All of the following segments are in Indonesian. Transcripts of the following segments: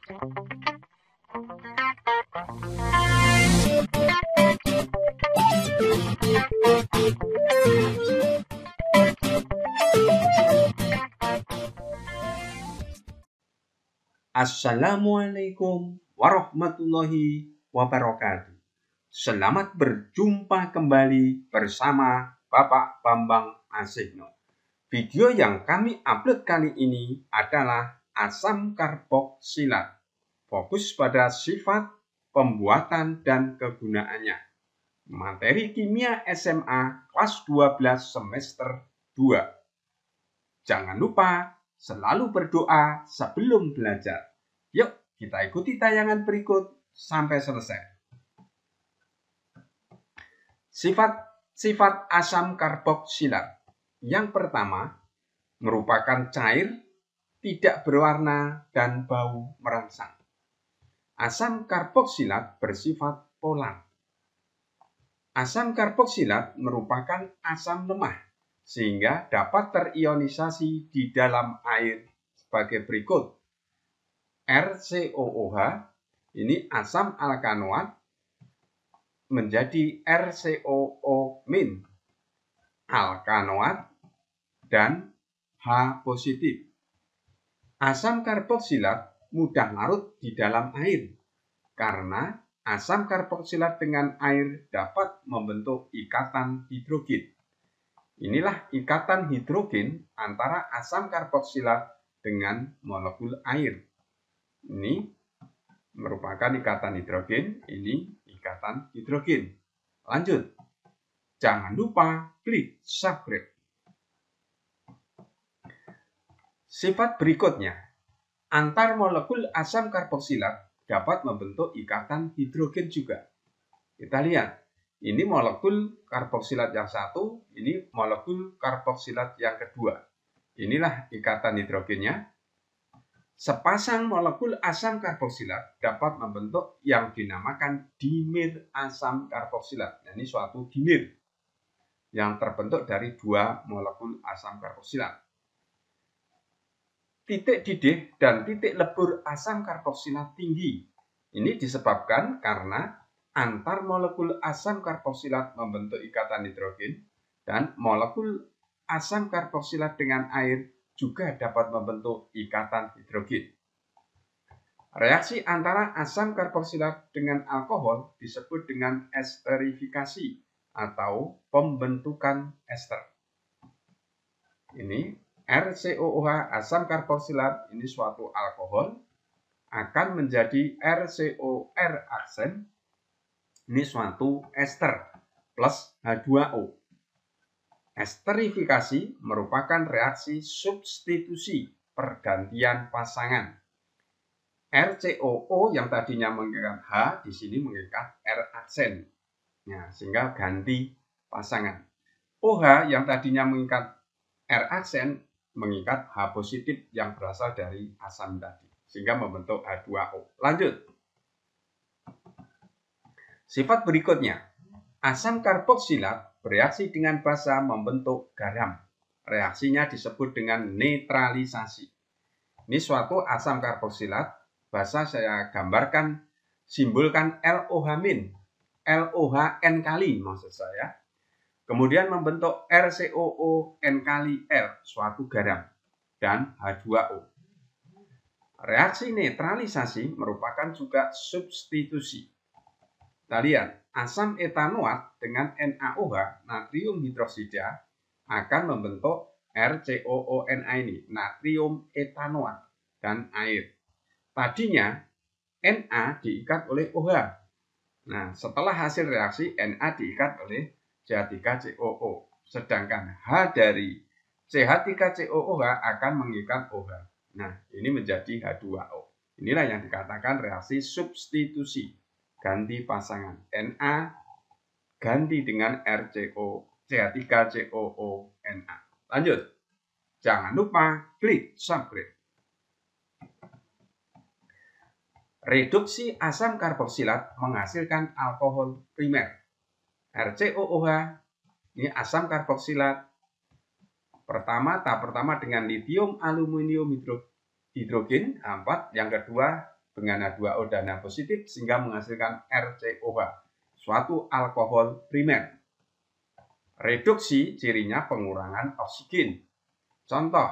Assalamualaikum warahmatullahi wabarakatuh. Selamat berjumpa kembali bersama Bapak Bambang Asigno. Video yang kami upload kali ini adalah asam karboksilat. Fokus pada sifat, pembuatan, dan kegunaannya. Materi kimia SMA kelas 12 semester 2. Jangan lupa selalu berdoa sebelum belajar. Yuk, kita ikuti tayangan berikut sampai selesai. Sifat asam karboksilat. Yang pertama, merupakan cair, tidak berwarna, dan bau merangsang. Asam karboksilat bersifat polar. Asam karboksilat merupakan asam lemah, sehingga dapat terionisasi di dalam air sebagai berikut. RCOOH, ini asam alkanoat, menjadi RCOO-, alkanoat, dan H positif. Asam karboksilat mudah larut di dalam air, karena asam karboksilat dengan air dapat membentuk ikatan hidrogen. Inilah ikatan hidrogen antara asam karboksilat dengan molekul air. Ini merupakan ikatan hidrogen, ini ikatan hidrogen. Lanjut. Jangan lupa klik subscribe. Sifat berikutnya, antar molekul asam karboksilat dapat membentuk ikatan hidrogen juga. Kita lihat, ini molekul karboksilat yang satu, ini molekul karboksilat yang kedua. Inilah ikatan hidrogennya. Sepasang molekul asam karboksilat dapat membentuk yang dinamakan dimer asam karboksilat. Ini suatu dimer yang terbentuk dari dua molekul asam karboksilat. Titik didih dan titik lebur asam karboksilat tinggi. Ini disebabkan karena antar molekul asam karboksilat membentuk ikatan hidrogen dan molekul asam karboksilat dengan air juga dapat membentuk ikatan hidrogen. Reaksi antara asam karboksilat dengan alkohol disebut dengan esterifikasi atau pembentukan ester. Ini RCOOH asam karboksilat, ini suatu alkohol, akan menjadi RCOR aksen, ini suatu ester plus H2O. Esterifikasi merupakan reaksi substitusi pergantian pasangan. RCOO yang tadinya mengikat H di sini mengikat R aksen. Ya, sehingga ganti pasangan. OH yang tadinya mengikat R aksen mengikat H positif yang berasal dari asam tadi, sehingga membentuk H2O. Lanjut. Sifat berikutnya, asam karboksilat bereaksi dengan basa membentuk garam. Reaksinya disebut dengan netralisasi. Ini suatu asam karboksilat, basa saya gambarkan, simbolkan LOH-, LOHN kali maksud saya. Kemudian membentuk RCOO N kali L, suatu garam, dan H2O. Reaksi netralisasi merupakan juga substitusi. Kita lihat, asam etanoat dengan NaOH, natrium hidroksida, akan membentuk RCOONA ini, natrium etanoat, dan air. Tadinya, Na diikat oleh OH. Nah, setelah hasil reaksi, Na diikat oleh CH3COO. Sedangkan H dari CH3COOH akan mengikat OH. Nah, ini menjadi H2O. Inilah yang dikatakan reaksi substitusi. Ganti pasangan. Na ganti dengan CH3COONA. Lanjut. Jangan lupa klik subscribe. Reduksi asam karboksilat menghasilkan alkohol primer. RCOOH, ini asam karboksilat. Tahap pertama dengan litium aluminium hidrogen, 4. Yang kedua dengan H2O dan H positif sehingga menghasilkan RCOH, suatu alkohol primer. Reduksi cirinya pengurangan oksigen. Contoh,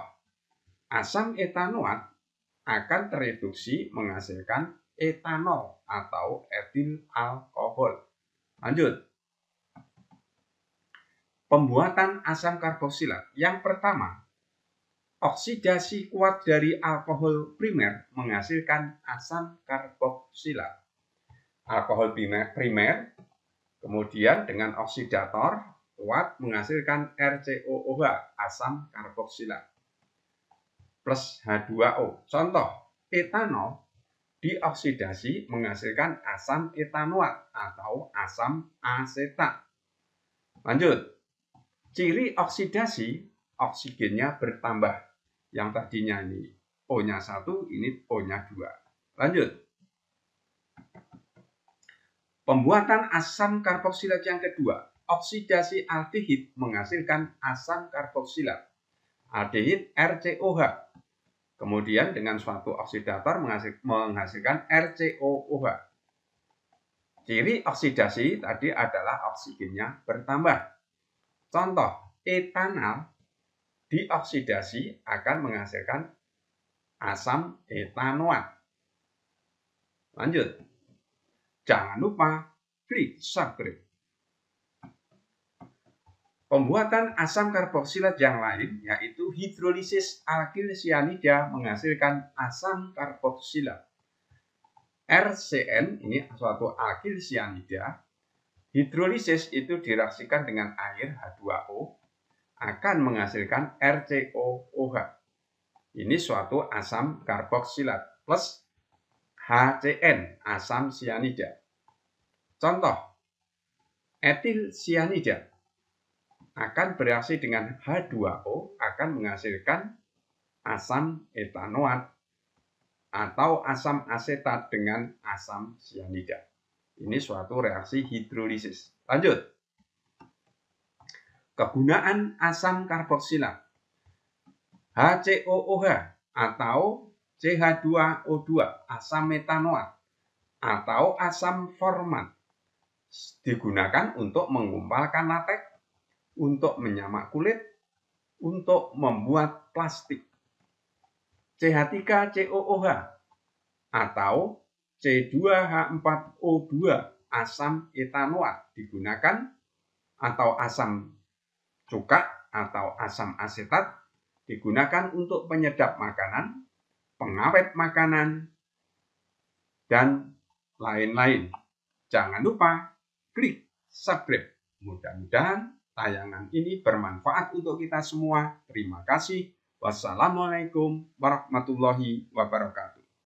asam etanoat akan tereduksi menghasilkan etanol atau etil alkohol. Lanjut. Pembuatan asam karboksilat. Yang pertama, oksidasi kuat dari alkohol primer menghasilkan asam karboksilat. Alkohol primer kemudian dengan oksidator kuat menghasilkan RCOOH, asam karboksilat, plus H2O. Contoh, etanol dioksidasi menghasilkan asam etanoat atau asam asetat. Lanjut. Ciri oksidasi, oksigennya bertambah. Yang tadinya ini O-nya 1, ini O-nya 2. Lanjut. Pembuatan asam karboksilat yang kedua. Oksidasi aldehid menghasilkan asam karboksilat. Aldehid RCOH. Kemudian dengan suatu oksidator menghasilkan RCOOH. Ciri oksidasi tadi adalah oksigennya bertambah. Contoh, etanol dioksidasi akan menghasilkan asam etanoat. Lanjut. Jangan lupa klik subscribe. Pembuatan asam karboksilat yang lain yaitu hidrolisis alkil sianida menghasilkan asam karboksilat. RCN ini suatu alkil sianida. Hidrolisis itu direaksikan dengan air H2O akan menghasilkan RCOOH. Ini suatu asam karboksilat plus HCN, asam sianida. Contoh, etil sianida akan bereaksi dengan H2O akan menghasilkan asam etanoat atau asam asetat dengan asam sianida. Ini suatu reaksi hidrolisis. Lanjut. Kegunaan asam karboksilat. HCOOH atau CH2O2, asam metanoat atau asam format digunakan untuk menggumpalkan latex, untuk menyamak kulit, untuk membuat plastik. CH3COOH atau C2H4O2, asam etanoat digunakan, atau asam cuka atau asam asetat digunakan untuk penyedap makanan, pengawet makanan, dan lain-lain. Jangan lupa klik subscribe. Mudah-mudahan tayangan ini bermanfaat untuk kita semua. Terima kasih. Wassalamualaikum warahmatullahi wabarakatuh.